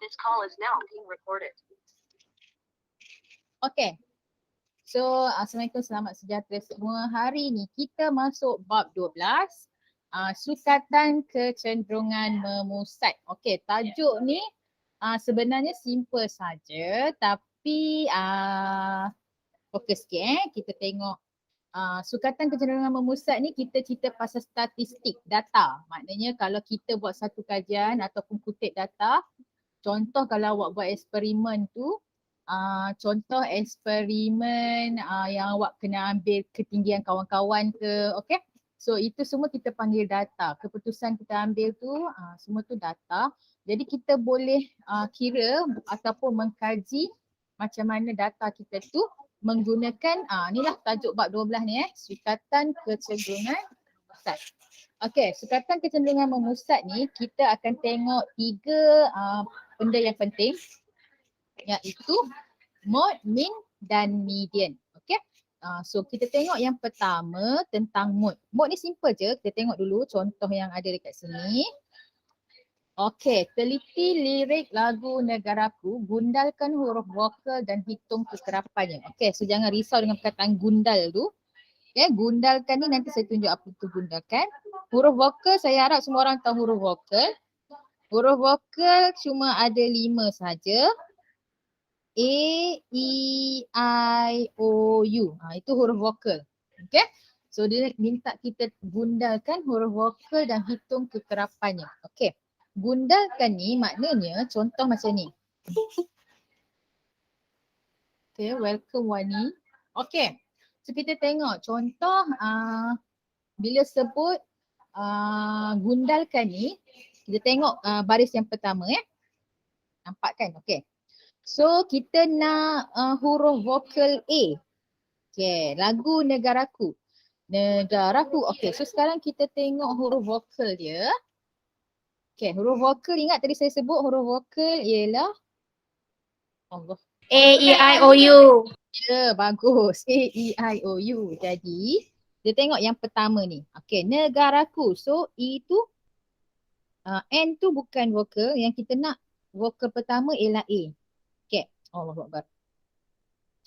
This call is now being recorded. Okay. So, Assalamualaikum, selamat sejahtera semua. Hari ni kita masuk bab 12. Sukatan kecenderungan memusat. Okay, tajuk ni sebenarnya simple saja, tapi fokus sikit kita tengok. Sukatan kecenderungan memusat ni kita cerita pasal statistik, data. Maknanya kalau kita buat satu kajian ataupun kutip data, contoh kalau awak buat eksperimen tu, contoh eksperimen yang awak kena ambil ketinggian kawan-kawan ke, okay? So itu semua kita panggil data. Keputusan kita ambil tu semua tu data. Jadi kita boleh kira ataupun mengkaji macam mana data kita tu menggunakan, inilah tajuk bab 12 ni sukatan kecenderungan memusat. Okay, sukatan kecenderungan memusat ni kita akan tengok tiga benda yang penting, iaitu mode, mean dan median. Okay, so kita tengok yang pertama tentang mode. Mode ni simple je, kita tengok dulu contoh yang ada dekat sini. Okay, teliti lirik lagu Negaraku, gundalkan huruf vokal dan hitung kekerapannya. Okay, so jangan risau dengan perkataan gundal tu. Okay, gundalkan ni nanti saya tunjuk apa itu gundalkan. Huruf vokal, saya harap semua orang tahu huruf vokal. Huruf vokal cuma ada 5 saja. A, E, I, O, U. Itu huruf vokal. Okay. So dia minta kita gundalkan huruf vokal dan hitung kekerapannya. Okay. Gundalkan ni maknanya contoh macam ni. Okay, welcome Wani. Okay. So kita tengok contoh bila sebut gundalkan ni, kita tengok baris yang pertama Nampak kan? Okay. So kita nak huruf vokal A. Okay, lagu Negaraku. Negaraku. Okay, so sekarang kita tengok huruf vokal dia. Okay, huruf vokal, ingat tadi saya sebut huruf vokal ialah Allah. A, E, I, O, U. Ya, bagus. A, E, I, O, U. Jadi, dia tengok yang pertama ni. Okay, Negaraku. So, E tu, N tu bukan vokal. Yang kita nak vokal pertama ialah A. Okay, Allahuakbar.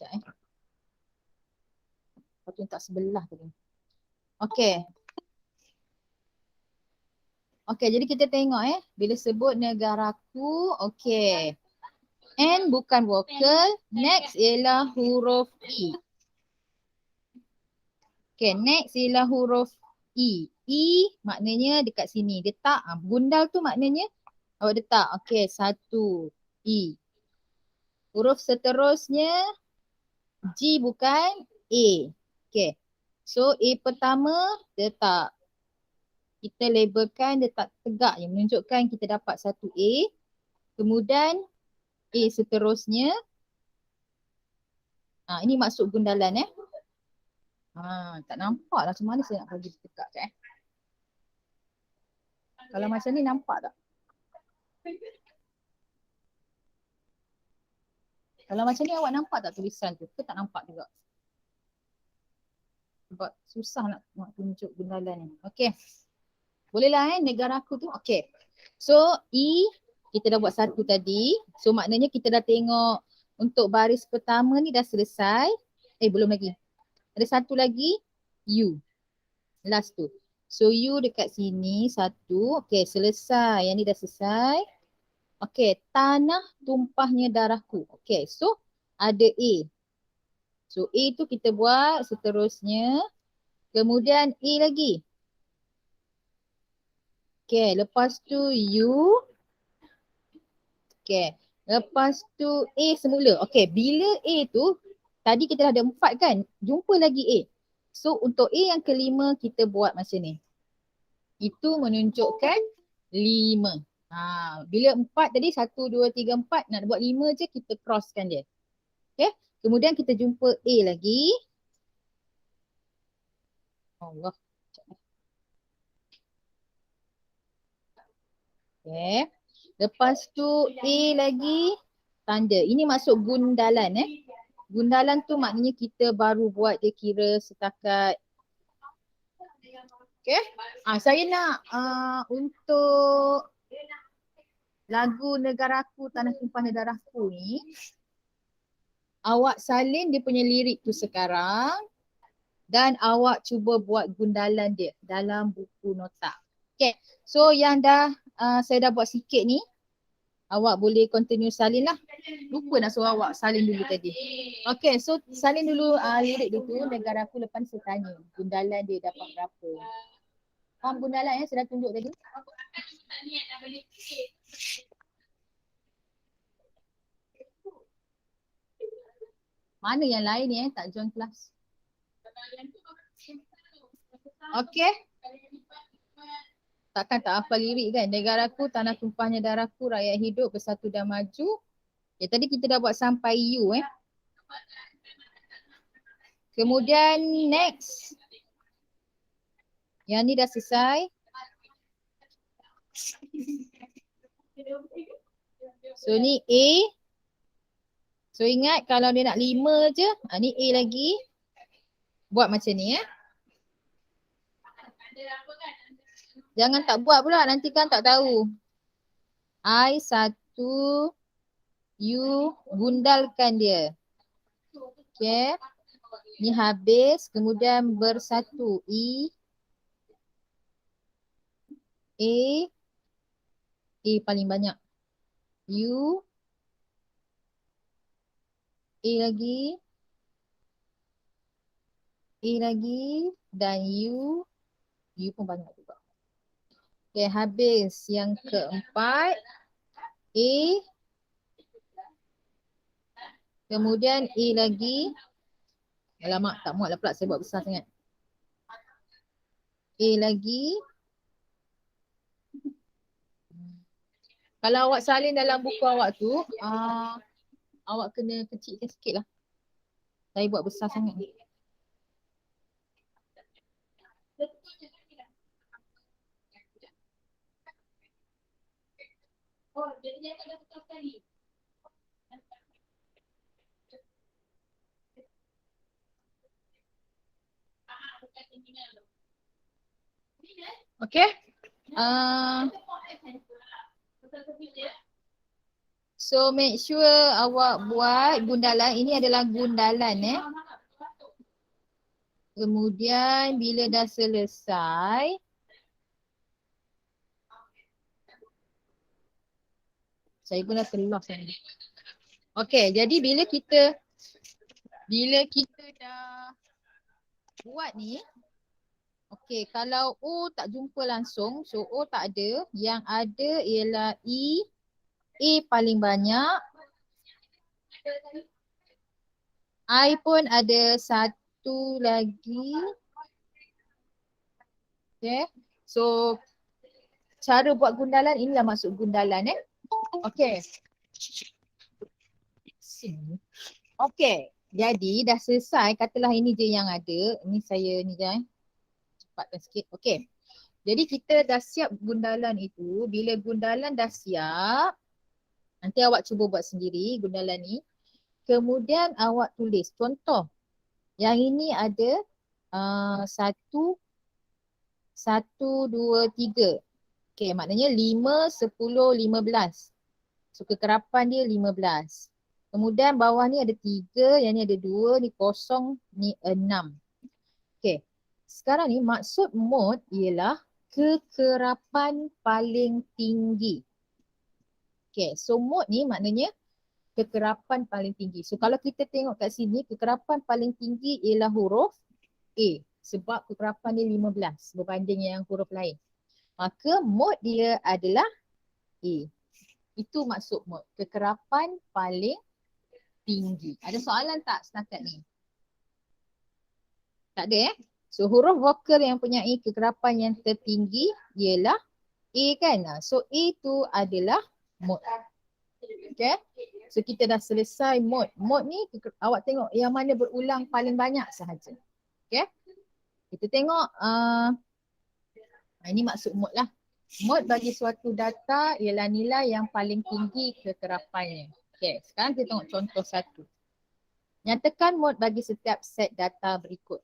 Sekejap Lepas tu tak sebelah tadi. Okay. Okay, jadi kita tengok bila sebut Negaraku, okay. N bukan vokal, next ialah huruf E. Okay, next ialah huruf E. E maknanya dekat sini, dia tak, gundal tu maknanya awak letak, okay, 1, E. Huruf seterusnya, G bukan A. Okay, so A pertama dia tak, kita labelkan dia tak tegak yang menunjukkan kita dapat 1 A. Kemudian A seterusnya. Ini maksud gundalan tak nampak lah macam mana saya nak bagi dekat Kalau macam ni nampak tak? Kalau macam ni awak nampak tak tulisan tu? Ke tak nampak juga? Sebab susah nak tunjuk gundalan ni. Okay. Bolehlah Negaraku tu. Okay. So E kita dah buat 1 tadi. So maknanya kita dah tengok untuk baris pertama ni dah selesai. Belum lagi. Ada 1 lagi U. Last tu. So U dekat sini 1. Okay, selesai. Yang ni dah selesai. Okay, tanah tumpahnya darahku. Okay, so ada A. So A tu kita buat seterusnya. Kemudian A lagi. Okay, lepas tu U. Okay, lepas tu A semula. Okay, bila A tu, tadi kita dah ada 4 kan? Jumpa lagi A. So untuk A yang kelima kita buat macam ni. Itu menunjukkan 5. Bila 4 tadi 1, 2, 3, 4 nak buat 5 je kita crosskan dia. Okay. Kemudian kita jumpa A lagi. Allah. Okay. Lepas tu A lagi tanda. Ini masuk gundalan Gundalan tu maknanya kita baru buat dia kira setakat. Okay. Saya nak untuk lagu Negaraku Tanah Tumpahnya Darahku ni, awak salin dia punya lirik tu sekarang dan awak cuba buat gundalan dia dalam buku nota. Okay, so yang saya dah buat sikit ni, awak boleh continue salin lah. Lupa nak suruh awak salin dulu tadi. Okay, so salin dulu lirik dia tu, Negaraku, lepas saya tanya gundalan dia dapat berapa. Faham gundalan yang saya dah tunjuk tadi? Mana yang lain ni tak join kelas? Okay. Takkan tak hafal lirik kan? Negaraku, tanah tumpahnya darahku, rakyat hidup bersatu dan maju. Ya, tadi kita dah buat sampai you Kemudian next. Yang ni dah selesai. So ni A. So ingat kalau dia nak 5 je, ni A lagi. Buat macam ni Jangan tak buat pula, nanti kan tak tahu. I1, you gundalkan dia. Okay. Ni habis, kemudian bersatu. A paling banyak. U, A lagi, dan U pun banyak juga. Okay, habis yang keempat. A, kemudian A lagi. Alamak, tak muat lah pula saya buat besar sangat. A lagi. Kalau awak salin dalam buku awak tu, awak kena kecilkan sikit lah. Saya buat besar sangat ni. Okay. So make sure awak buat gundalan. Ini adalah gundalan Kemudian bila dah selesai, saya pun dah selos ni. Okay, jadi bila kita dah buat ni, okay, kalau O tak jumpa langsung, so O tak ada. Yang ada ialah A paling banyak. I pun ada satu lagi. Okay, so cara buat gundalan, inilah maksud gundalan Okay. Okay, jadi dah selesai. Katalah ini je yang ada. Ini saya ni je cepatkan sikit. Okay, jadi kita dah siap gundalan itu. Bila gundalan dah siap, nanti awak cuba buat sendiri gundalan ni. Kemudian awak tulis. Contoh, yang ini ada 1, 2, 3. Okay, maknanya 5, 10, 15. So kekerapan dia 15. Kemudian bawah ni ada 3, yang ni ada 2, ni kosong, ni 6. Okay, sekarang ni maksud mod ialah kekerapan paling tinggi. Okay, so mod ni maknanya kekerapan paling tinggi. So kalau kita tengok kat sini, kekerapan paling tinggi ialah huruf A. Sebab kekerapan dia 15 berbanding yang huruf lain. Maka mod dia adalah A. Itu maksud mod. Kekerapan paling tinggi. Ada soalan tak setakat ni? Tak ada So huruf vokal yang mempunyai kekerapan yang tertinggi ialah A kan? So A tu adalah mod. Okay. So kita dah selesai mod. Mod ni awak tengok yang mana berulang paling banyak sahaja. Okay. Kita tengok ini maksud mod lah. Mod bagi suatu data ialah nilai yang paling tinggi kekerapannya. Okay, sekarang kita tengok contoh 1. Nyatakan mod bagi setiap set data berikut.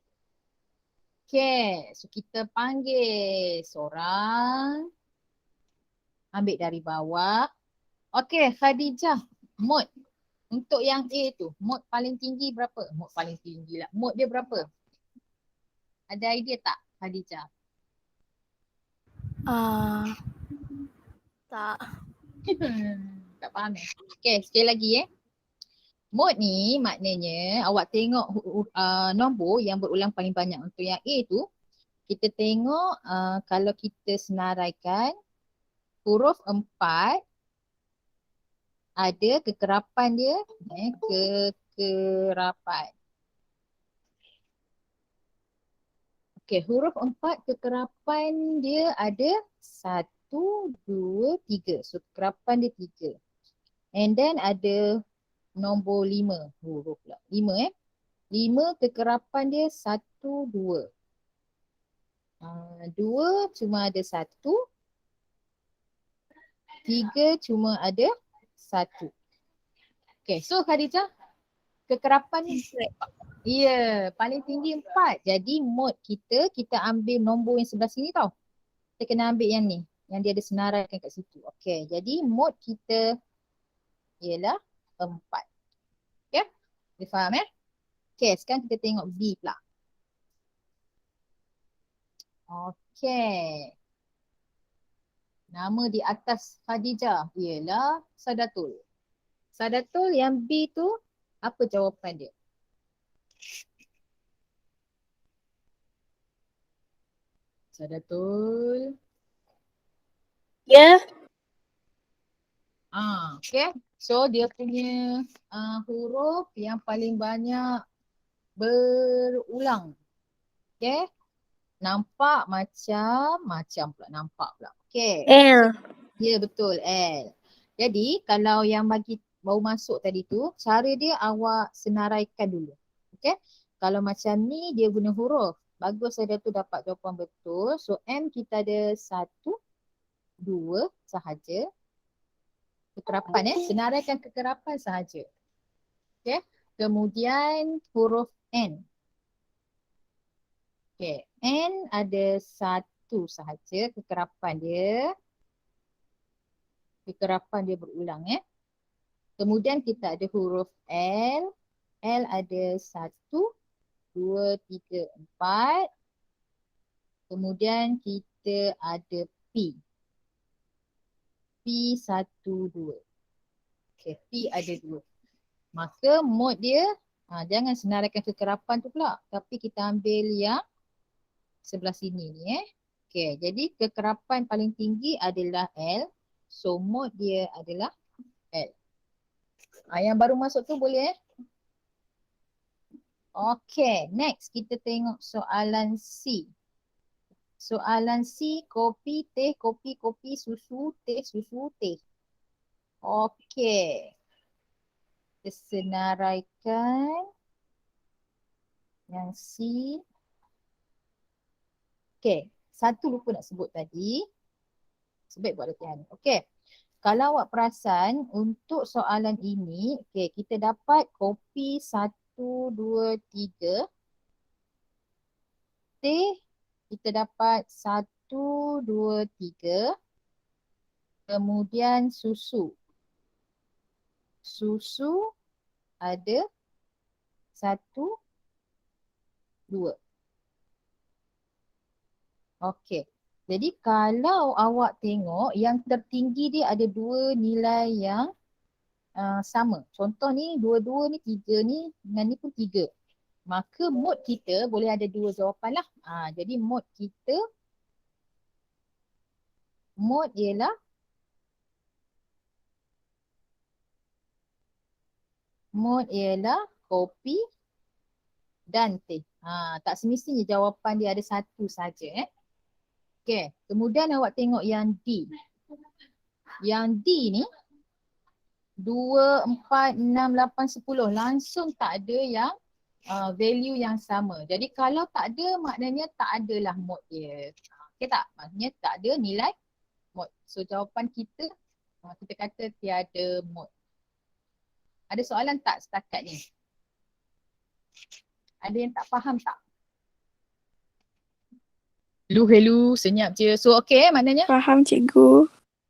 Okay, so kita panggil seorang. Ambil dari bawah. Okey, Khadijah. Mod. Untuk yang A tu, mod paling tinggi berapa? Mod paling tinggi lah. Mod dia berapa? Ada idea tak, Khadijah? Tak. Tak faham Okey, sekali lagi Mod ni maknanya awak tengok nombor yang berulang paling banyak. Untuk yang A tu, kita tengok kalau kita senaraikan huruf 4 ada kekerapan dia, kekerapan. Okey, huruf 4 kekerapan dia ada 1, 2, 3. So kekerapan dia 3. And then ada nombor 5 huruf pula. 5 5 kekerapan dia 1, 2. 2 cuma ada 1. 3 cuma ada 1. Okay, so Khadijah, kekerapan ni paling tinggi 4. Jadi mod kita ambil nombor yang sebelah sini tau. Kita kena ambil yang ni, yang dia ada senaraikan kat situ. Okay, jadi mod kita ialah 4. Okay, dia faham Okay, sekarang kita tengok B pula. Okay. Nama di atas Khadijah ialah Sadatul. Sadatul yang B tu apa jawapan dia? Sadatul. Ya. Okay. So dia punya huruf yang paling banyak berulang. Okay. Nampak macam pula. Nampak pula. Okay. L. Ya betul L. Jadi kalau yang bagi baru masuk tadi tu, cara dia awak senaraikan dulu. Okay. Kalau macam ni dia guna huruf. Bagus saya tu dapat jawapan betul. So M kita ada 1, 2 sahaja. Kekerapan senaraikan kekerapan sahaja. Okay. Kemudian huruf N. Okay. N ada 1 sahaja kekerapan dia. Kekerapan dia berulang Kemudian kita ada huruf L. L ada 1, 2, 3, 4. Kemudian kita ada P. P 1, 2. Okay, P ada 2. Maka mod dia, jangan senaraikan kekerapan tu pula. Tapi kita ambil yang sebelah sini ni Okay, jadi kekerapan paling tinggi adalah L. So mod dia adalah L. Yang baru masuk tu boleh Okay, next kita tengok soalan C. Soalan C, kopi, teh, kopi, kopi, susu, teh, susu, teh. Okay. Kita senaraikan yang C. Okay, satu lupa nak sebut tadi. Sebaik buat latihan. Okay. Kalau awak perasan untuk soalan ini, okay, kita dapat kopi 1, 2, 3. Teh kita dapat 1, 2, 3. Kemudian susu. Susu ada 1, 2. Okey. Jadi kalau awak tengok yang tertinggi dia ada 2 nilai yang sama. Contoh ni 2, 2 ni, 3 ni dengan ni pun 3. Maka mod kita boleh ada 2 jawapan lah. Jadi mod kita ialah kopi dan teh. Tak semestinya jawapan dia ada satu saja Okay. Kemudian awak tengok yang D. Yang D ni 2, 4, 6, 8, 10. Langsung tak ada yang value yang sama. Jadi kalau tak ada maknanya tak adalah mod dia. Okay tak? Maknanya tak ada nilai mod. So jawapan kita kata tiada mod. Ada soalan tak setakat ni? Ada yang tak faham tak? Hello, senyap je. So okay maknanya? Faham cikgu.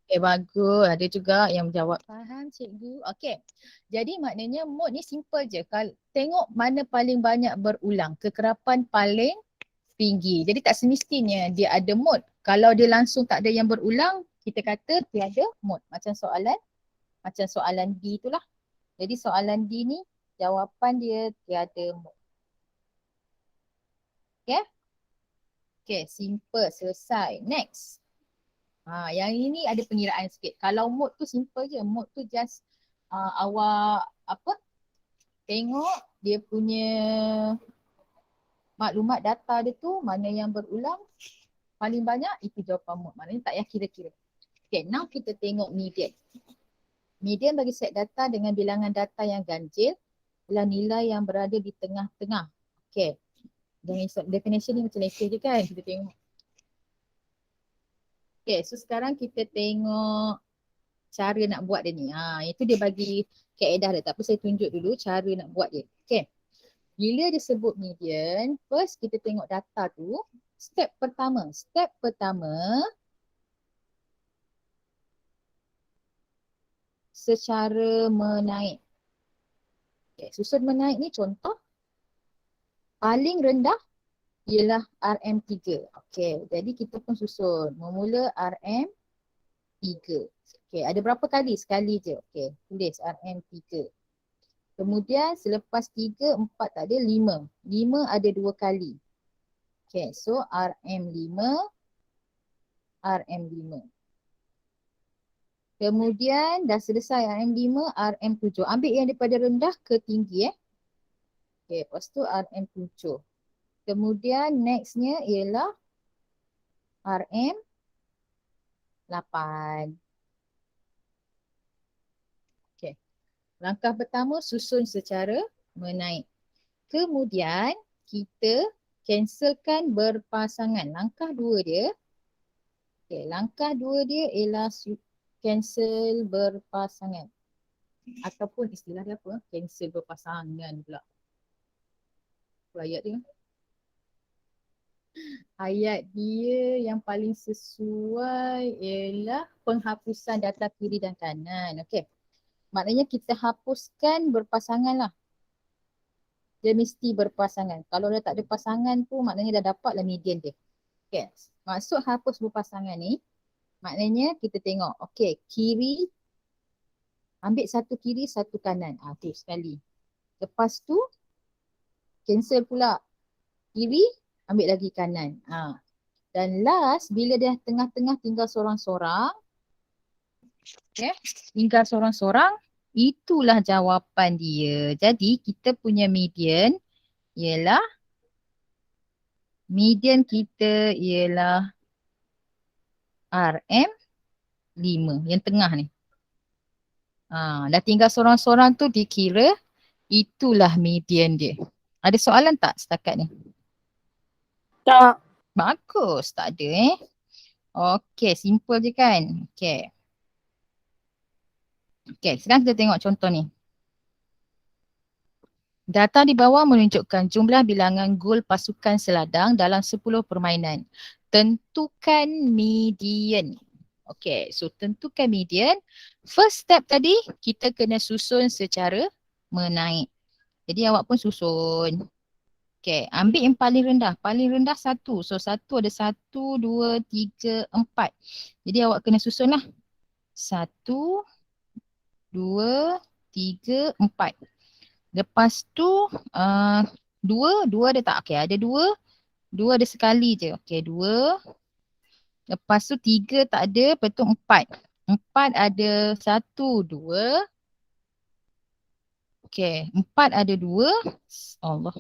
Bagus. Ada juga yang menjawab. Faham cikgu. Okay. Jadi maknanya mode ni simple je. Kalau tengok mana paling banyak berulang. Kekerapan paling tinggi. Jadi tak semestinya dia ada mode. Kalau dia langsung tak ada yang berulang, kita kata tiada mode. Macam soalan D tu lah. Jadi soalan D ni jawapan dia tiada mode. Okay? Okay, simple. Selesai. Next. Yang ini ada pengiraan sikit. Kalau mode tu simple je. Mode tu just awak tengok dia punya maklumat data dia tu mana yang berulang paling banyak itu jawapan mode. Maknanya tak payah kira-kira. Okay, now kita tengok median. Median bagi set data dengan bilangan data yang ganjil adalah nilai yang berada di tengah-tengah. Okay. Definition ni macam leceh je kan. Kita tengok. Okay, so sekarang kita tengok cara nak buat dia ni. Itu dia bagi kaedah dia. Tapi saya tunjuk dulu cara nak buat dia. Okay. Bila dia sebut median, first kita tengok data tu. Step pertama secara menaik. Okay, susun menaik ni contoh. Paling rendah ialah RM3. Okay, jadi kita pun susun. Memula RM3. Okay, ada berapa kali? Sekali je. Okay, tulis RM3. Kemudian selepas 3, 4 tak ada, 5. 5 ada 2 kali. Okay, so RM5. Kemudian dah selesai RM5, RM7. Ambil yang daripada rendah ke tinggi. Okay, lepas tu RM7. Kemudian nextnya ialah RM8. Okay. Langkah pertama susun secara menaik. Kemudian kita cancelkan berpasangan. Langkah dua dia ialah cancel berpasangan. Ataupun istilah dia apa? Cancel berpasangan pula. Apa ayat dia? Ayat dia yang paling sesuai ialah penghapusan data kiri dan kanan. Okey. Maknanya kita hapuskan berpasangan lah. Dia mesti berpasangan. Kalau dia tak ada pasangan tu maknanya dah dapat lah median dia. Okey. Maksud hapus berpasangan ni maknanya kita tengok. Okey, kiri ambil satu kiri, satu kanan. Tu sekali. Lepas tu cancel pula kiri, ambil lagi kanan. Dan last, bila dia tengah-tengah tinggal seorang-seorang, okay, tinggal seorang-seorang, itulah jawapan dia. Jadi kita punya median kita ialah RM5 yang tengah ni. Dah tinggal seorang-seorang tu dikira itulah median dia. Ada soalan tak setakat ni? Tak. Bagus, tak ada Okey, simple je kan? Okey. Okey, sekarang kita tengok contoh ni. Data di bawah menunjukkan jumlah bilangan gol pasukan seladang dalam 10 permainan. Tentukan median. Okey, so tentukan median. First step tadi, kita kena susun secara menaik. Jadi awak pun susun. Okey, ambil yang paling rendah. Paling rendah 1. So 1 ada 1, 2, 3, 4. Jadi awak kena susun lah. 1, 2, 3, 4. Lepas tu 2 ada tak? Okey, ada 2. 2 ada sekali je. Okey, 2. Lepas tu 3 tak ada, lepas tu 4. 4 ada 1, 2. Okey, 4 ada 2. Allah.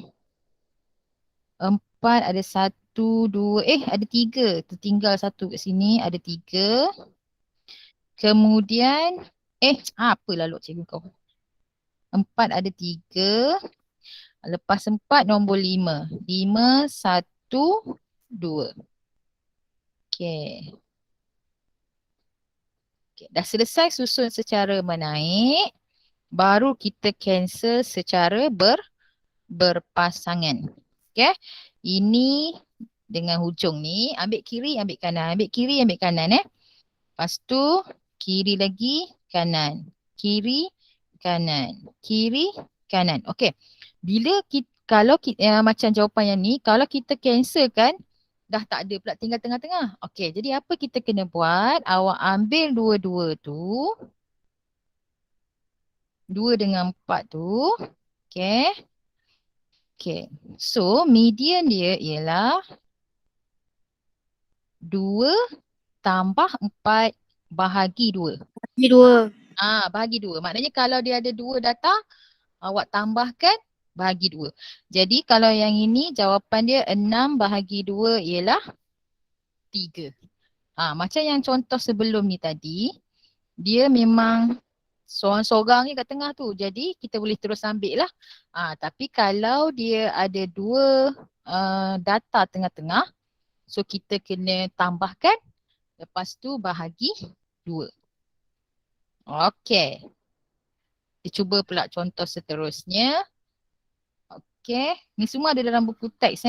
4 ada 1, 2. Ada 3. Tertinggal 1 kat sini. Ada 3. Kemudian, apa lalu cikgu kau? 4 ada 3. Lepas 4 nombor 5. 5, 1, 2. Okey. Dah selesai susun secara menaik. Baru kita cancel secara berpasangan. Okay. Ini dengan hujung ni. Ambil kiri, ambil kanan. Ambil kiri, ambil kanan. Lepas tu kiri lagi, kanan. Kiri, kanan. Kiri, kanan. Okey. Bila kita, kalau kita, macam jawapan yang ni, kalau kita cancel kan, dah tak ada pula tinggal tengah-tengah. Okey, jadi apa kita kena buat? Awak ambil dua-dua tu. 2 dengan 4 tu. Okey. Okey. So, median dia ialah 2 tambah 4 bahagi 2. Bagi 2. Bahagi 2. Maknanya kalau dia ada 2 data, awak tambahkan bahagi 2. Jadi kalau yang ini jawapan dia 6 bahagi 2 ialah 3. Macam yang contoh sebelum ni tadi, dia memang sorang-sorang ni kat tengah tu. Jadi kita boleh terus ambil lah. Tapi kalau dia ada 2 data tengah-tengah, so kita kena tambahkan, lepas tu bahagi 2. Okey. Kita cuba pula contoh seterusnya. Okey. Ni semua ada dalam buku teks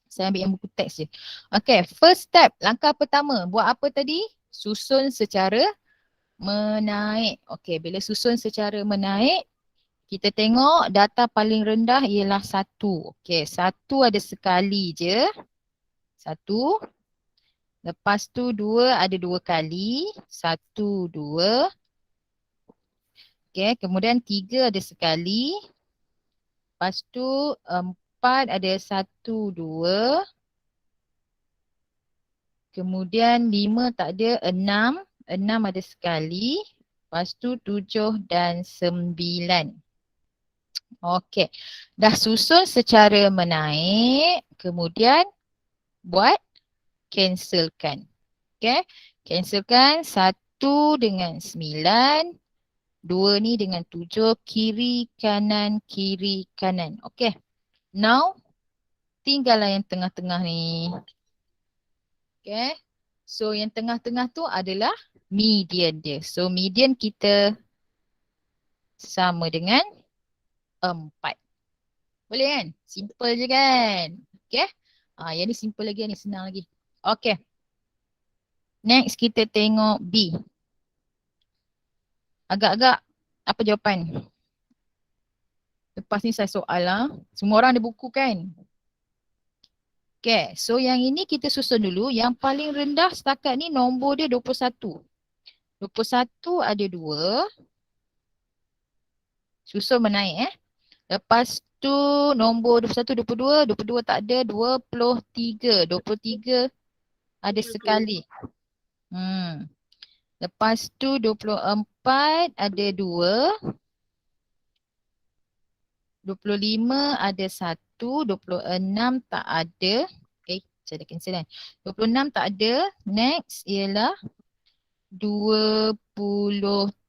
Saya ambil yang buku teks je. Okey. First step. Langkah pertama. Buat apa tadi? Susun secara menaik. Okey. Bila susun secara menaik, kita tengok data paling rendah ialah 1. Okey. 1 ada sekali je. 1. Lepas tu 2 ada 2 kali. 1, 2. Okey, kemudian 3 ada sekali. Lepas tu 4 ada 1, 2. Kemudian 5 tak ada, 6. 6 ada sekali. Lepas tu 7 dan 9. Okey, dah susun secara menaik. Kemudian buat cancelkan. Okey, cancelkan 1 dengan 9. 2 ni dengan 7, kiri, kanan, kiri, kanan. Okay. Now, tinggallah yang tengah-tengah ni. Okay. So, yang tengah-tengah tu adalah median dia. So, median kita sama dengan 4. Boleh kan? Simple je kan? Okay. Yang ni simple lagi, yang ni senang lagi. Okay. Next, kita tengok B. Agak-agak apa jawapan? Lepas ni saya soal lah. Semua orang ada buku kan? Okay, so yang ini kita susun dulu. Yang paling rendah setakat ni nombor dia 21. 21 ada 2. Susun menaik Lepas tu nombor 21, 22. 22 tak ada, 23. 23 ada sekali. Lepas tu 24 ada 2. 25 ada 1. 26 tak ada. Saya dah cancel kan. 26 tak ada. Next ialah 27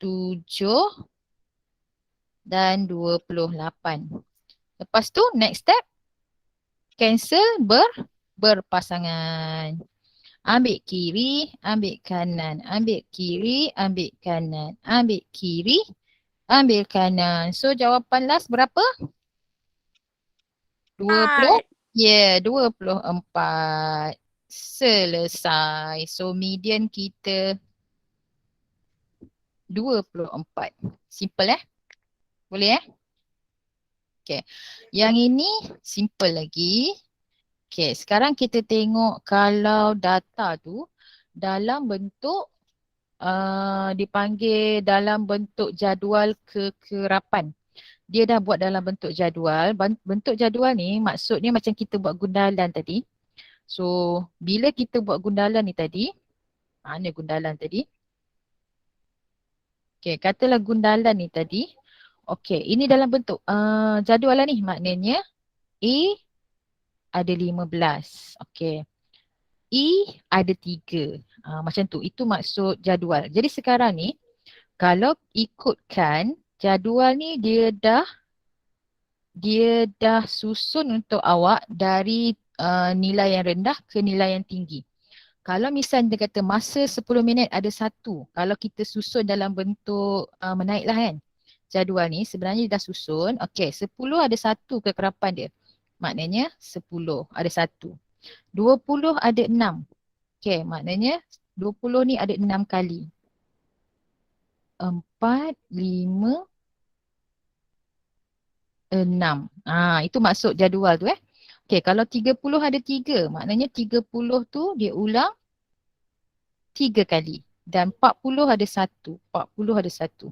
dan 28. Lepas tu next step. Cancel berpasangan. Ambil kiri, ambil kanan, ambil kiri, ambil kanan, ambil kiri, ambil kanan. So jawapan last berapa? 20. 24. Selesai. So median kita 24. Simple Boleh Okay. Yang ini simple lagi. Okay, sekarang kita tengok kalau data tu dalam bentuk dipanggil dalam bentuk jadual kekerapan. Dia dah buat dalam bentuk jadual. Bentuk jadual ni maksudnya macam kita buat gundalan tadi. So, bila kita buat gundalan ni tadi, mana gundalan tadi? Okay, katalah gundalan ni tadi. Okay, ini dalam bentuk jadual lah ni. Maknanya A ada 15. Okay. E ada 3. Macam tu. Itu maksud jadual. Jadi sekarang ni, kalau ikutkan jadual ni dia dah susun untuk awak dari nilai yang rendah ke nilai yang tinggi. Kalau misalnya dia kata masa 10 minit ada 1. Kalau kita susun dalam bentuk menaik lah kan. Jadual ni sebenarnya dia dah susun. Okay, 10 ada 1 kekerapan dia. Maknanya 10 ada 1. 20 ada 6. Okay, maknanya 20 ni ada 6 kali. 4, 5, 6. Itu maksud jadual tu Okey, kalau 30 ada 3, maknanya 30 tu dia ulang 3 kali. Dan 40 ada 1. 40 ada 1.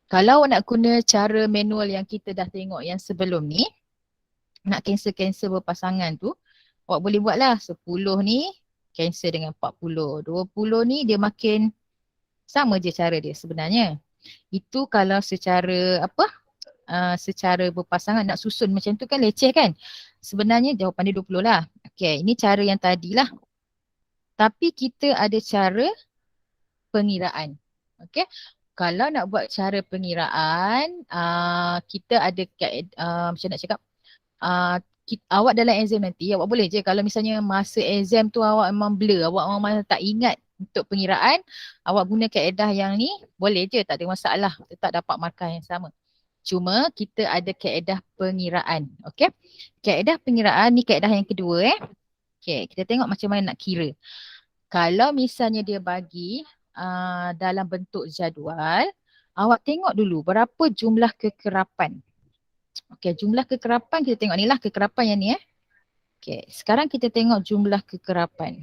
Kalau nak guna cara manual yang kita dah tengok yang sebelum ni, nak cancel berpasangan tu, awak boleh buatlah 10 ni cancel dengan 40. 20 ni dia makin sama je cara dia sebenarnya. Itu kalau secara secara berpasangan nak susun macam tu kan leceh kan. Sebenarnya jawapan dia 20 lah. Okey, ini cara yang tadilah. Tapi kita ada cara pengiraan. Okey. Kalau nak buat cara pengiraan, kita ada macam nak cakap, awak dalam exam nanti, awak boleh je kalau misalnya masa exam tu awak memang blur, awak memang tak ingat untuk pengiraan, awak guna kaedah yang ni, boleh je, tak ada masalah, tetap dapat markah yang sama. Cuma kita ada kaedah pengiraan. Okey. Kaedah pengiraan ni kaedah yang kedua Okey, kita tengok macam mana nak kira. Kalau misalnya dia bagi dalam bentuk jadual, awak tengok dulu berapa jumlah kekerapan. Okey, jumlah kekerapan kita tengok ni lah kekerapan yang ni Okey, sekarang kita tengok jumlah kekerapan.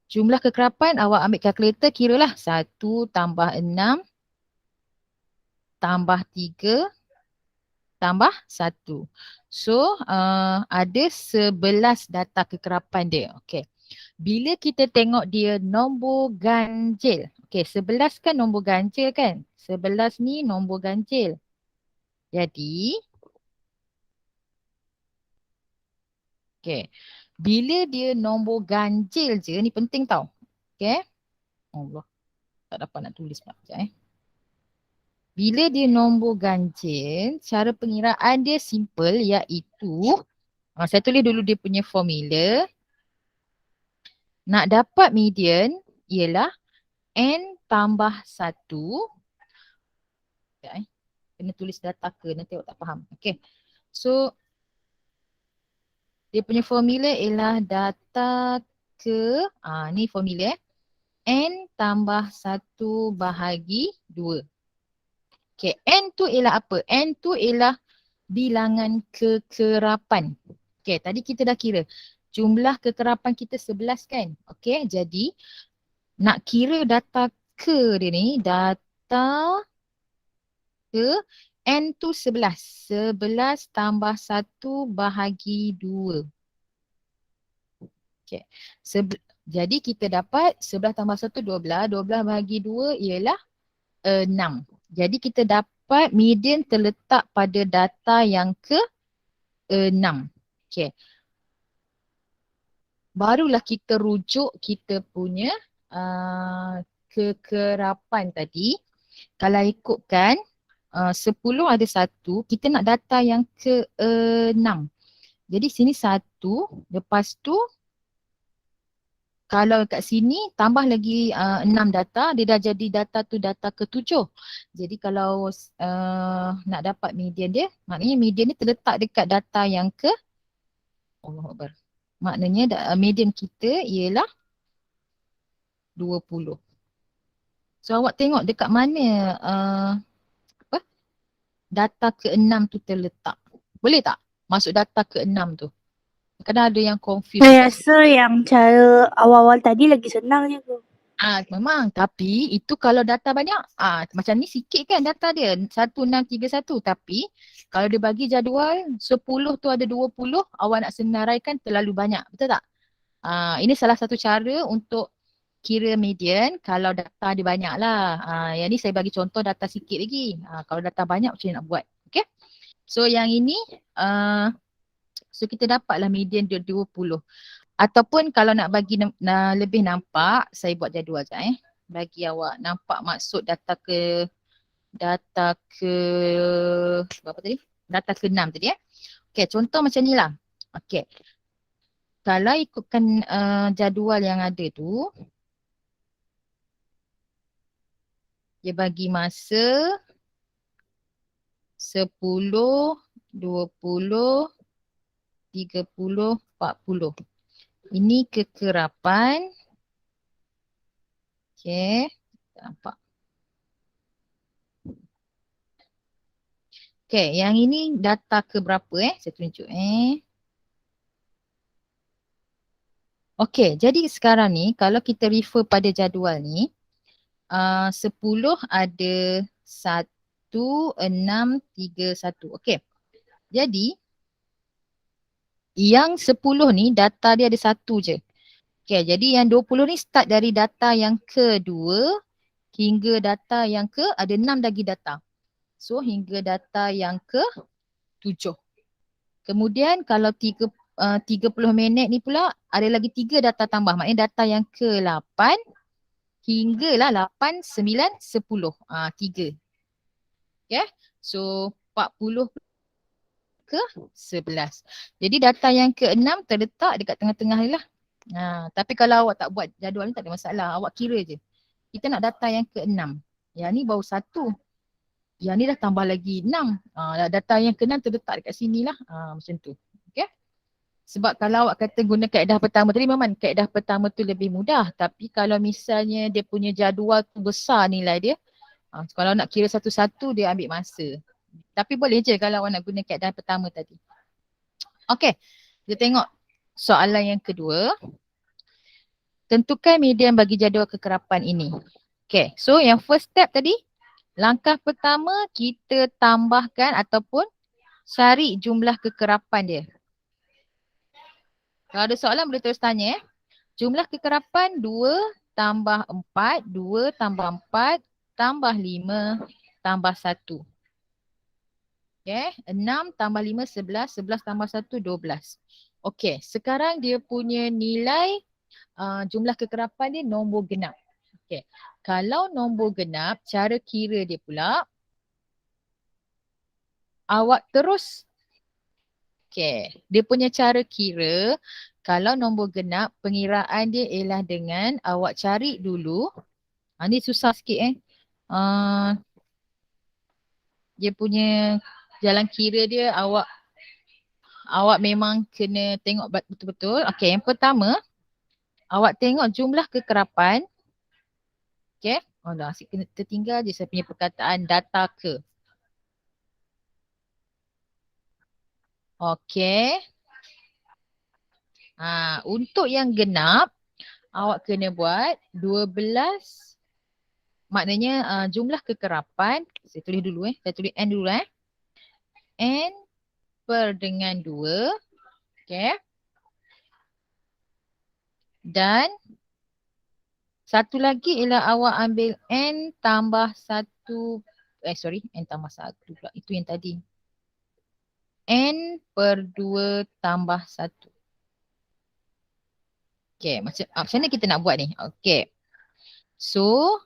Jumlah kekerapan awak ambil kalkulator kiralah 1 tambah 6 tambah 3 tambah 1. So ada 11 data kekerapan dia. Okey. Bila kita tengok dia nombor ganjil. Okey, 11 kan nombor ganjil kan? 11 ni nombor ganjil. Jadi okey. Bila dia nombor ganjil je, ni penting tau. Okey. Allah. Tak dapat nak tulis pula. Sekejap Bila dia nombor ganjil, cara pengiraan dia simple iaitu saya tulis dulu dia punya formula. Nak dapat median ialah N tambah 1. Kena tulis data ke, nanti awak tak faham. Okay. So, dia punya formula ialah data ke, ni formula N tambah 1 bahagi 2. Okay, N tu ialah apa? N tu ialah bilangan kekerapan. Okay, tadi kita dah kira. Jumlah kekerapan kita 11 kan? Okay, jadi nak kira data ke dia ni, data ke N tu 11. 11 tambah 1 bahagi 2. Okay. Jadi kita dapat 11 tambah 1, 12. 12 bahagi 2 ialah 6. Jadi kita dapat median terletak pada data yang ke 6. Okay. Barulah kita rujuk kita punya kekerapan tadi. Kalau ikutkan 10 ada 1, kita nak data yang ke 6. Jadi sini 1, lepas tu kalau kat sini tambah lagi 6 data, dia dah jadi data tu data ke 7. Jadi kalau nak dapat median dia, maknanya median ni terletak dekat data yang ke Allahuakbar. Maknanya median kita ialah 20. So awak tengok dekat mana data ke-6 tu terletak. Boleh tak masuk data ke-6 tu? Kadang ada yang confused. Saya rasa yang cara awal-awal tadi lagi senang je tu. Memang, tapi itu kalau data banyak, macam ni sikit kan data dia, 1631. Tapi kalau dia bagi jadual 10 tu ada 20, awak nak senaraikan terlalu banyak, betul tak? Ini salah satu cara untuk kira median kalau data dia banyak lah. Yang ni saya bagi contoh data sikit lagi. Kalau data banyak macam mana nak buat. Okay. So yang ini, so kita dapatlah median dia 20. Ataupun kalau nak bagi lebih nampak, saya buat jadual sekejap bagi awak nampak maksud data ke berapa tadi? Data ke-6 tadi Okay, contoh macam ni lah. Okay. Kalau ikutkan jadual yang ada tu, dia bagi masa 10, 20, 30, 40. Ini kekerapan. Okay. Nampak. Okay, yang ini data ke berapa Saya tunjuk Okay, jadi sekarang ni kalau kita refer pada jadual ni, 10 ada 1, 6, 3, 1. Okay, jadi yang 10 ni data dia ada 1 je. Okay, jadi yang 20 ni start dari data yang kedua hingga data yang ada 6 lagi data. So hingga data yang ke-7. Kemudian kalau 30 minit ni pula ada lagi 3 data tambah. Maknanya data yang ke-8 hinggalah 8, 9, 10. 3. Okay. So 40 ke 11. Jadi data yang ke-6 terletak dekat tengah-tengah ni lah. Tapi kalau awak tak buat jadual ni tak ada masalah. Awak kira je. Kita nak data yang ke-6. Yang ni baru 1. Yang ni dah tambah lagi 6. Data yang ke-6 terletak dekat sini lah. Macam tu. Okay. Sebab kalau awak kata guna kaedah pertama tadi, memang kaedah pertama tu lebih mudah. Tapi kalau misalnya dia punya jadual tu besar nilai dia, kalau nak kira satu-satu dia ambil masa. Tapi boleh je kalau awak nak guna kaedah pertama tadi. Okay, kita tengok soalan yang kedua. Tentukan median bagi jadual kekerapan ini. Okay, so yang first step tadi, langkah pertama kita tambahkan ataupun cari jumlah kekerapan dia. Kalau ada soalan boleh terus tanya. Jumlah kekerapan 2 tambah 4, 2 tambah 4 tambah 5 tambah 1. Okay, 6 tambah 5, 11, 11 tambah 1, 12. Okay, sekarang dia punya nilai jumlah kekerapan dia nombor genap. Okay, kalau nombor genap, cara kira dia pula, awak terus, okay, dia punya cara kira, kalau nombor genap, pengiraan dia ialah dengan awak cari dulu. Ni susah sikit dia punya jalan kira dia awak memang kena tengok betul-betul. Okay, yang pertama, awak tengok jumlah kekerapan. Okay, asyik kena tertinggal je saya punya perkataan data ke. Okay. Untuk yang genap, awak kena buat 12, maknanya jumlah kekerapan, saya tulis dulu saya tulis N dulu N per dengan 2. Okay. Dan satu lagi ialah awak ambil N tambah 1, N tambah 1 pula, itu yang tadi. N per 2 tambah 1. Okay, macam mana kita nak buat ni? Okay. So,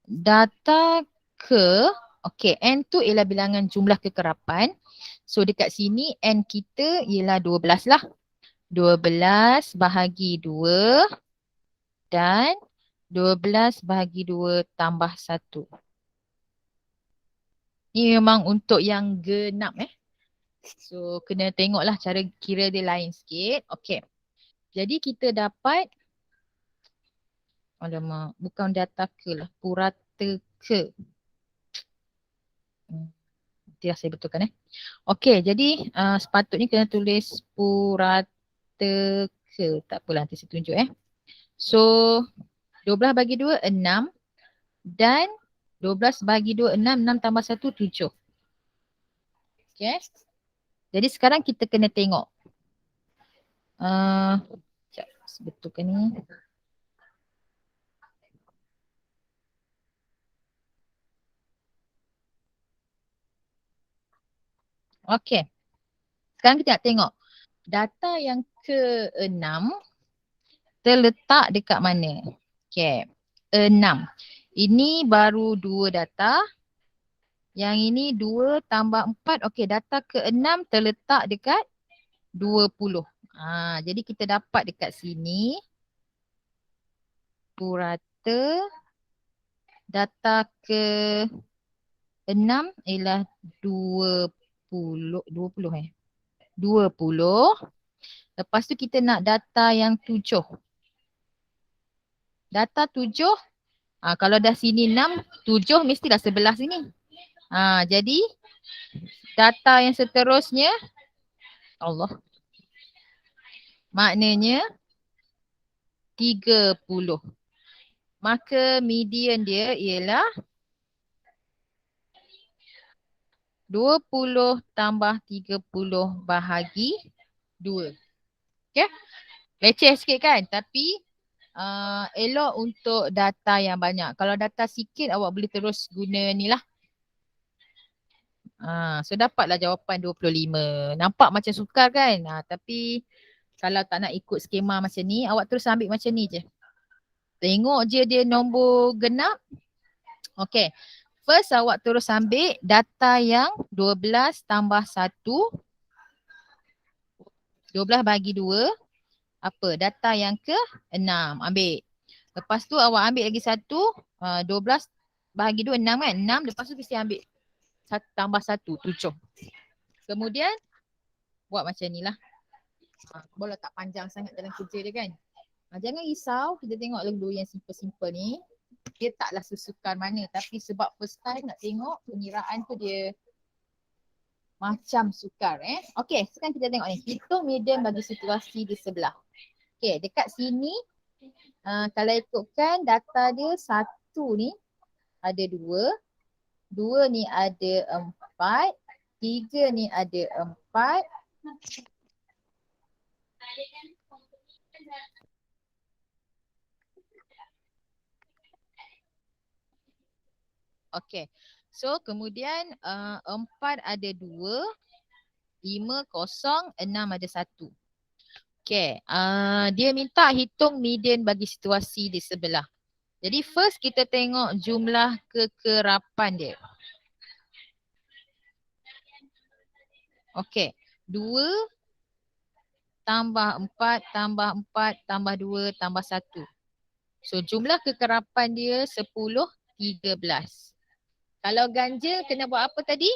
data ke, okay, N tu ialah bilangan jumlah kekerapan. So, dekat sini N kita ialah 12 lah. 12 bahagi 2 dan 12 bahagi 2 tambah 1. Ni memang untuk yang genap So, kena tengoklah cara kira dia lain sikit. Okay. Jadi kita dapat, alamak, bukan data ke lah, purata ke. Nanti saya betulkan Okay, jadi sepatutnya kena tulis purata ke. Tak apalah, nanti saya tunjuk So, 12 bagi 2, 6. Dan 12 bagi 2, 6. 6 tambah 1, 7. Okay. Jadi sekarang kita kena tengok. Sekejap, betulkan ni. Okay. Sekarang kita nak tengok. Data yang ke-6 terletak dekat mana? Okay. 6. Ini baru 2 data. Yang ini 2 tambah 4. Okay, data ke-6 terletak dekat 20. Jadi kita dapat dekat sini purata data ke-6 ialah 20. 20. Lepas tu kita nak data yang 7. Data 7, kalau dah sini 6, 7 mestilah sebelah sini. Jadi data yang seterusnya, Allah, maknanya 30. Maka median dia ialah 20 tambah 30 bahagi 2. Okay? Leceh sikit kan? Tapi elok untuk data yang banyak. Kalau data sikit awak boleh terus guna ni lah. So dapatlah jawapan 25. Nampak macam sukar kan? Tapi kalau tak nak ikut skema macam ni, awak terus ambil macam ni je. Tengok je dia nombor genap. Okay. First awak terus ambil data yang 12 tambah 1. 12 bagi 2. Apa? Data yang ke-6. Ambil. Lepas tu awak ambil lagi 1. 12 bahagi 2, 6 kan? 6. Lepas tu mesti ambil tambah 1, 7. Kemudian buat macam ni lah. Boleh tak panjang sangat dalam kerja dia kan? Jangan risau. Kita tengok lagu yang simple-simple ni. Dia taklah sesukar mana. Tapi sebab first time nak tengok pengiraan tu dia macam sukar. Okay, sekarang kita tengok ni. Hitung median bagi situasi di sebelah. Okay, dekat sini kalau ikutkan data dia 1 ni ada 2. 2 ni ada 4. 3 ni ada 4. Okay. So kemudian 4 ada 2. 5 kosong. 6 ada 1. Okay. Dia minta hitung median bagi situasi di sebelah. Jadi first kita tengok jumlah kekerapan dia. Okay. 2 tambah 4 tambah 4 tambah 2 tambah 1. So jumlah kekerapan dia 10, 13. Kalau ganjil kena buat apa tadi?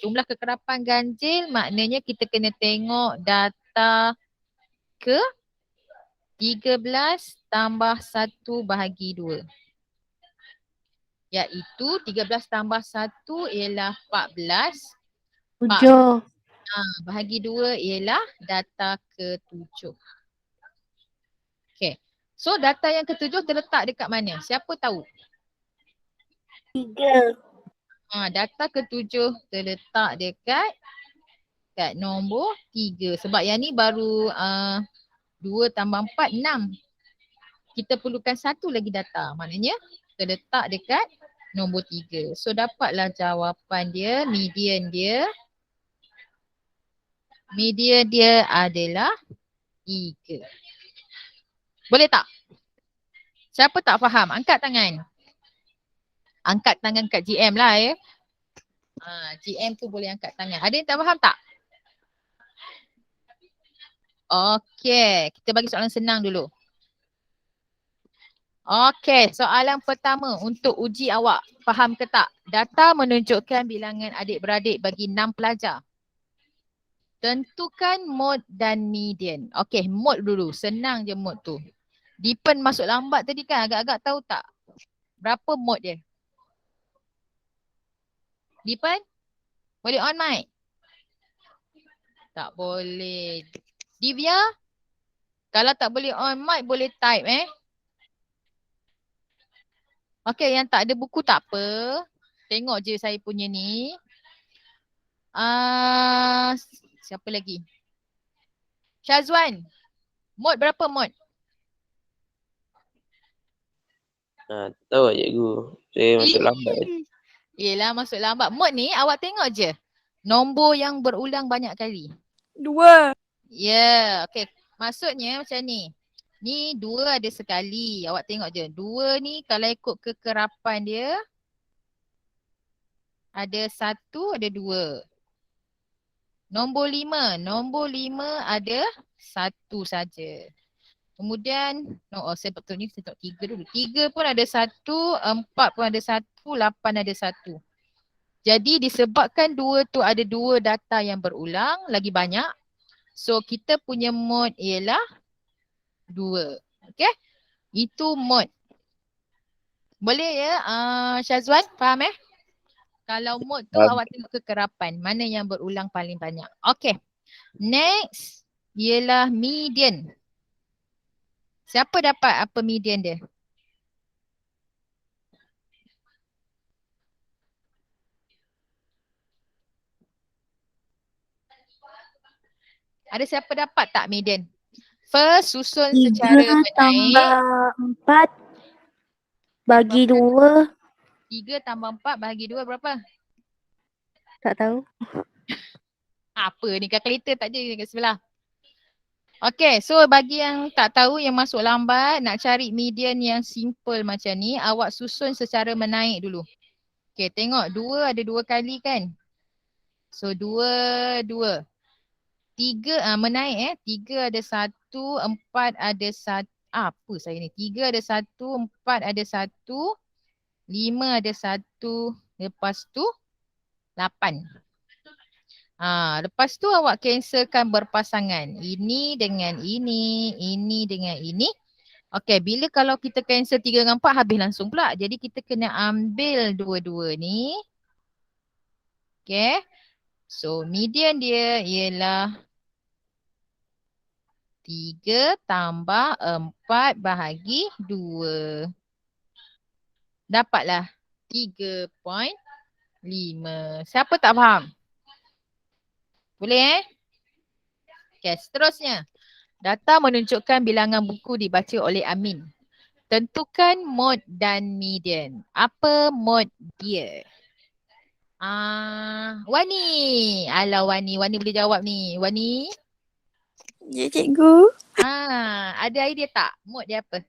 Jumlah kekerapan ganjil maknanya kita kena tengok data ke 13 tambah 1 bahagi 2. Iaitu 13 tambah 1 ialah 14. 7. Bahagi 2 ialah data ke-7. Okay. So data yang ke-7 terletak dekat mana? Siapa tahu? 3. Data ke-7 terletak dekat nombor 3. Sebab yang ni baru 2 tambah 4, 6. Kita perlukan satu lagi data. Maknanya terletak dekat nombor 3. So dapatlah jawapan dia, median dia. Median dia adalah 3. Boleh tak? Siapa tak faham? Angkat tangan. Angkat tangan kat GM lah ya. GM tu boleh angkat tangan. Ada yang tak faham tak? Okey, kita bagi soalan senang dulu. Okey, soalan pertama untuk uji awak. Faham ke tak? Data menunjukkan bilangan adik-beradik bagi 6 pelajar. Tentukan mod dan median. Okey, mod dulu. Senang je mod tu. Deepen masuk lambat tadi kan? Agak-agak tahu tak? Berapa mod dia? Deepen? Boleh on mic? Tak boleh. Divya? Kalau tak boleh on mic boleh type Okey, yang tak ada buku tak apa. Tengok je saya punya ni. Siapa lagi? Syazwan. Mod berapa mod? Tahu cikgu. Saya masuk lambat. Yelah masuk lambat. Mod ni awak tengok je. Nombor yang berulang banyak kali. 2. Ya, okey. Maksudnya macam ni. Ni 2 ada sekali. Awak tengok je. 2 ni kalau ikut kekerapan dia. Ada 1, ada 2. Nombor 5. Nombor 5 ada 1 saja. Kemudian, saya betul ni saya tengok 3 dulu. 3 pun ada 1, 4 pun ada 1, 8 ada 1. Jadi disebabkan 2 tu ada 2 data yang berulang, lagi banyak. So kita punya mode ialah 2. Okay. Itu mode. Boleh ya Syazwan? Faham Kalau mode tu Faham. awak tengok kekerapan. Mana yang berulang paling banyak. Okay. Next ialah median. Siapa dapat apa median dia? Ada siapa dapat tak median? First susun 3 secara menaik. tambah 4 bagi 2. 3 tambah 4 bahagi 2 berapa? Tak tahu. Apa ni kalkulator tak ada kat sebelah. Okay, so bagi yang tak tahu yang masuk lambat nak cari median yang simple macam ni, awak susun secara menaik dulu. Okay, tengok 2 ada 2 kali kan? So 2, 2. 3 menaik 3 ada 1, 4 ada 1. Apa saya ni? 3 ada 1, 4 ada 1, 5 ada 1, lepas tu 8. Lepas tu awak cancelkan berpasangan. Ini dengan ini dengan ini. Okay, bila kalau kita cancel 3 dengan 4 habis langsung pula. Jadi kita kena ambil dua-dua ni. Okay. So median dia ialah 3 tambah 4 bahagi 2. Dapatlah 3.5. Siapa tak faham? Boleh Okay, seterusnya. Data menunjukkan bilangan buku dibaca oleh Amin. Tentukan mode dan median. Apa mode dia? Wani. Alah Wani. Wani boleh jawab ni. Wani. Ya cikgu. Ada idea tak? Mode dia apa?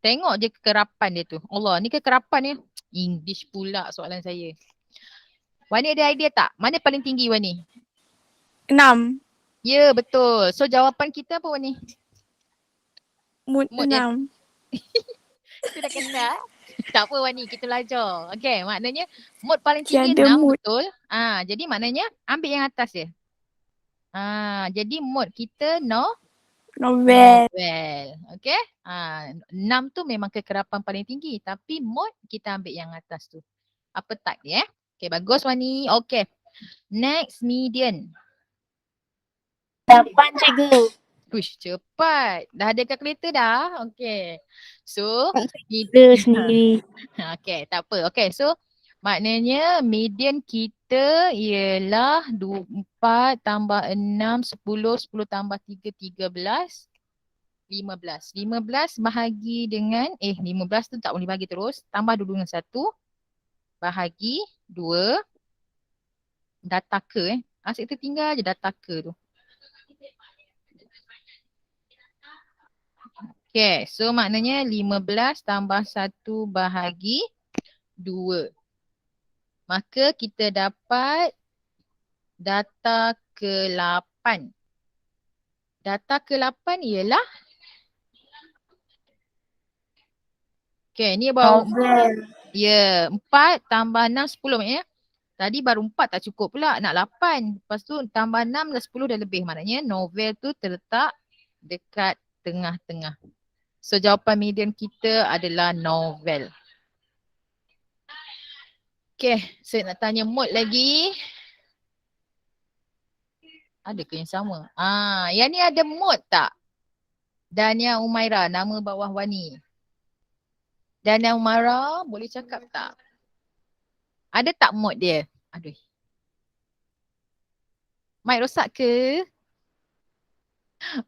Tengok je kekerapan dia tu. Allah, ni kekerapan ni. English pula soalan saya. Wani ada idea tak? Mana paling tinggi Wani? 6. Ya, betul. So jawapan kita apa Wani? Mood Mood dia. 6. Kita dah kenal. Tak apa Wani, kita belajar. Okay, maknanya mode paling tinggi Tiada 6 mood. betul. Jadi maknanya ambil yang atas je. Jadi mode kita Novel. Okay. 6 tu memang kekerapan paling tinggi. Tapi mode kita ambil yang atas tu. Apa type dia Okay, bagus Wani. Okay. Next median. 8 cikgu. Uish, cepat. Dah ada kalkulator dah. Okay. So, Dia sendiri. okay, tak apa. Okay, so maknanya median kita ialah 4 tambah 6, 10, 10 tambah 3, 13, 15. 15 bahagi dengan, 15 tu tak boleh bagi terus. Tambah dulu dengan 1, bahagi 2. Data ke asyik tertinggal je data ke tu. Okay, so maknanya 15 tambah 1 bahagi 2. Maka kita dapat data ke-8. Data ke-8 ialah okay, ni baru Novel. Ya, 4 tambah 6, 10 maknanya. Tadi baru 4 tak cukup pula, nak 8. Lepas tu tambah 6 dah 10 dah lebih. Maknanya novel tu terletak dekat tengah-tengah. So jawapan median kita adalah novel. Okay, saya nak tanya mode lagi. Ada ke yang sama? Yang ni ada mode tak? Dania Umaira, nama bawah Wani. Dania Umaira, boleh cakap tak? Ada tak mode dia? Aduh. Mic rosak ke?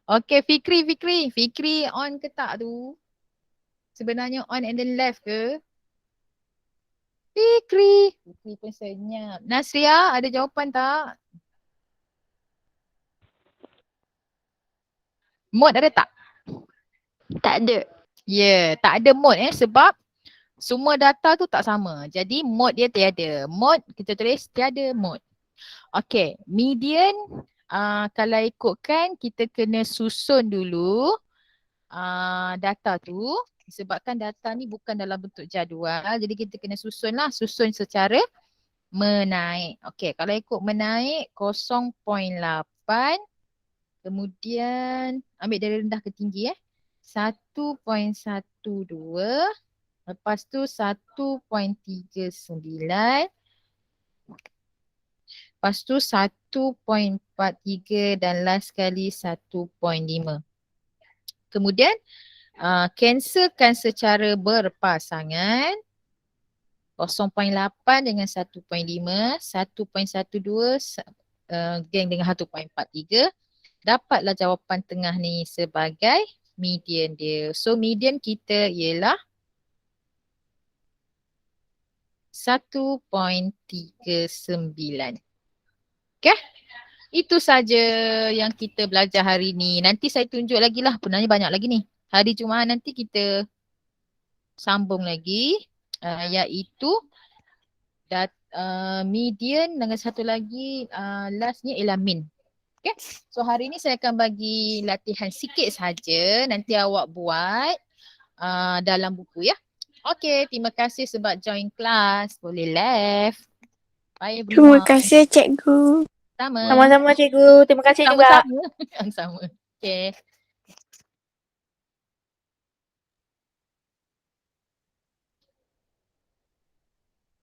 Okay, Fikri on ke tak tu? Sebenarnya on and then left ke? Fikri pun senyap. Nasria, ada jawapan tak? Mode ada tak? Tak ada. Ya, tak ada mode sebab semua data tu tak sama. Jadi mode dia tiada. Mode kita tulis tiada mode. Okay, median kalau ikutkan kita kena susun dulu data tu. Sebabkan data ni bukan dalam bentuk jadual. Jadi kita kena susun secara menaik. Okey, kalau ikut menaik 0.8. Kemudian ambil dari rendah ke tinggi 1.12. Lepas tu 1.39. Lepas tu 1.43 dan last sekali 1.5. Kemudian cancelkan secara berpasangan 0.8 dengan 1.5, 1.12 geng dengan 1.43. Dapatlah jawapan tengah ni sebagai median dia. So median kita ialah 1.39. Okay? Itu saja yang kita belajar hari ni. Nanti saya tunjuk lagi lah. Sebenarnya banyak lagi ni. Hari Jumaat nanti kita sambung lagi. Iaitu median dengan satu lagi lastnya ialah mean. Okay. So hari ni saya akan bagi latihan sikit saja. Nanti awak buat dalam buku ya. Okay, terima kasih sebab join kelas. Boleh left. Bye Terima everyone. kasih cikgu. Sama. Sama-sama cikgu. Terima kasih juga. Sama-sama. Sama. Okay.